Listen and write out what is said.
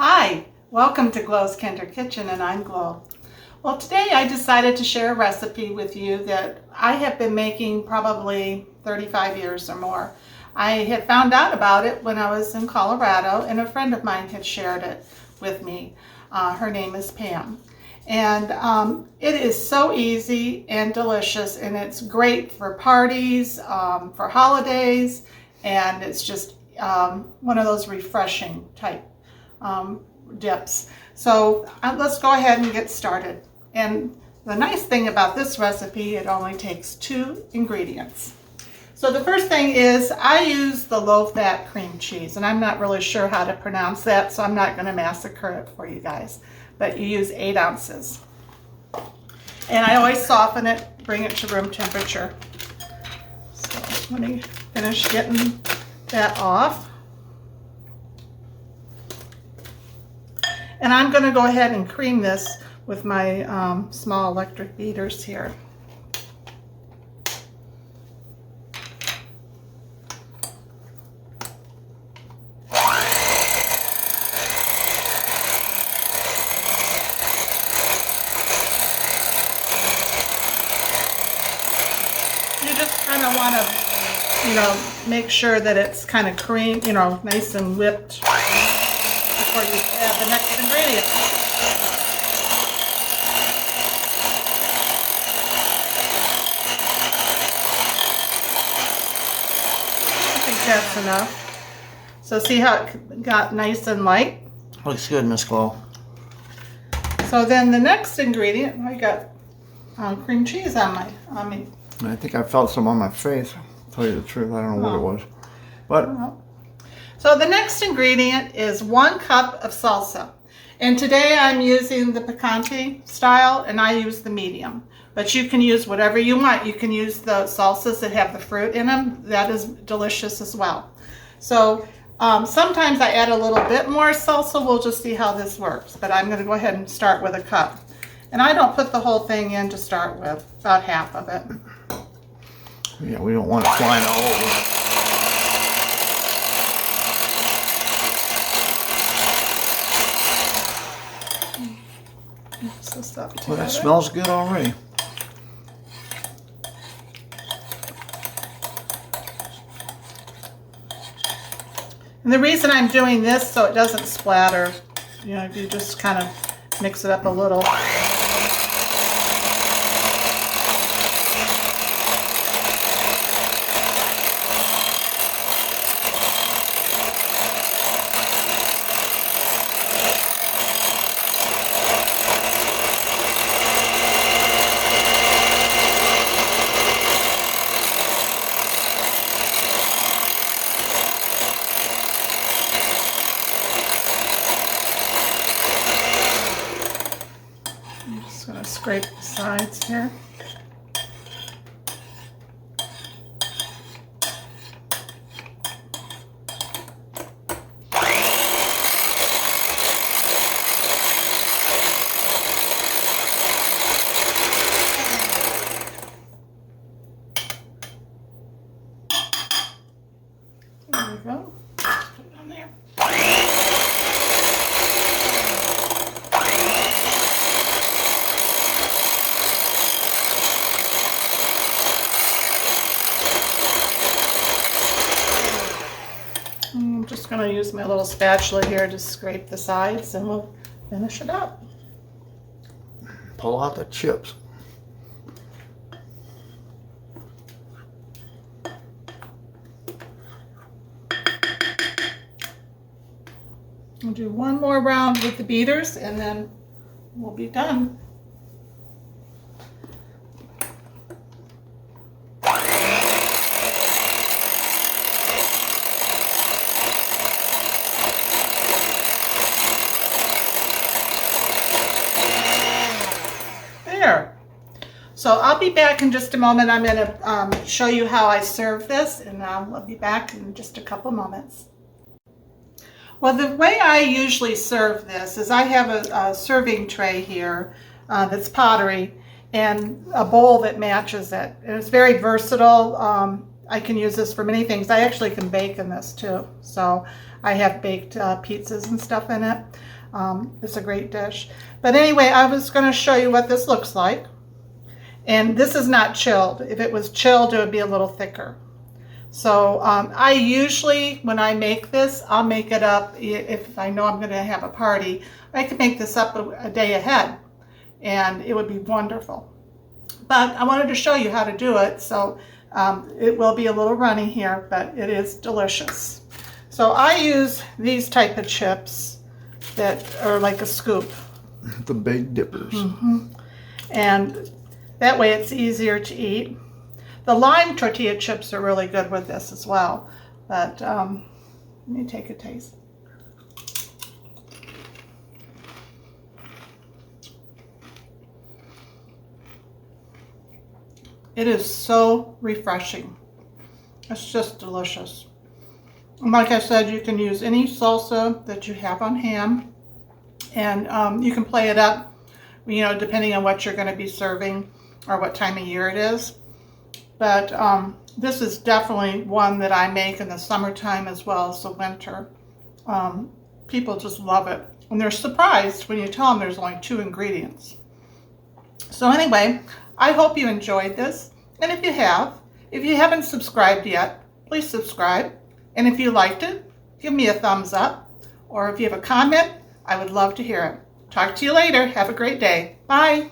Hi, welcome to Glow's Kinder Kitchen, and I'm Glow. Well, today I decided to share a recipe with you that I have been making probably 35 years or more. I had found out about it when I was in Colorado, and a friend of mine had shared it with me. Her name is Pam. And it is so easy and delicious, and it's great for parties, for holidays, and it's just one of those refreshing type dips. So let's go ahead and get started. And the nice thing about this recipe, it only takes 2 ingredients. So the first thing is I use the low-fat cream cheese, and I'm not really sure how to pronounce that, so I'm not going to massacre it for you guys. But you use 8 ounces. And I always soften it, bring it to room temperature. So let me finish getting that off. And I'm going to go ahead and cream this with my small electric beaters here. You just kind of want to, make sure that it's kind of cream, nice and whipped before you add the next ingredient. I think that's enough. So see how it got nice and light? Looks good, Miss Glow. So then the next ingredient, I got cream cheese on me. I think I felt some on my face. To tell you the truth, I don't know what it was. But so the next ingredient is 1 cup of salsa. And today I'm using the picante style, and I use the medium. But you can use whatever you want. You can use the salsas that have the fruit in them. That is delicious as well. So sometimes I add a little bit more salsa. We'll just see how this works. But I'm going to go ahead and start with a cup. And I don't put the whole thing in to start with, about half of it. yeah, we don't want it flying all over. Mix this up together. Well, that smells good already. And the reason I'm doing this so it doesn't splatter, if you just kind of mix it up a little. I'm just going to scrape the sides here. There we go. Put it on there. I'm just going to use my little spatula here to scrape the sides, and we'll finish it up. Pull out the chips. We'll do one more round with the beaters, and then we'll be done. There. So I'll be back in just a moment. I'm going to show you how I serve this, and I'll be back in just a couple moments. Well, the way I usually serve this is I have a serving tray here that's pottery, and a bowl that matches it. And it's very versatile. I can use this for many things. I actually can bake in this too. So I have baked pizzas and stuff in it. It's a great dish. But anyway, I was going to show you what this looks like. And this is not chilled. If it was chilled, it would be a little thicker. So I usually, when I make this, I'll make it up if I know I'm going to have a party. I can make this up a day ahead, and it would be wonderful. But I wanted to show you how to do it, so it will be a little runny here, but it is delicious. So I use these type of chips that are like a scoop. The Big Dippers. And that way it's easier to eat. The lime tortilla chips are really good with this as well. But let me take a taste. It is so refreshing. It's just delicious. And like I said, you can use any salsa that you have on hand. And you can play it up, you know, depending on what you're going to be serving or what time of year it is. But this is definitely one that I make in the summertime as well as the winter. People just love it. And they're surprised when you tell them there's only 2 ingredients. So anyway, I hope you enjoyed this. And if you haven't subscribed yet, please subscribe. And if you liked it, give me a thumbs up. Or if you have a comment, I would love to hear it. Talk to you later. Have a great day. Bye.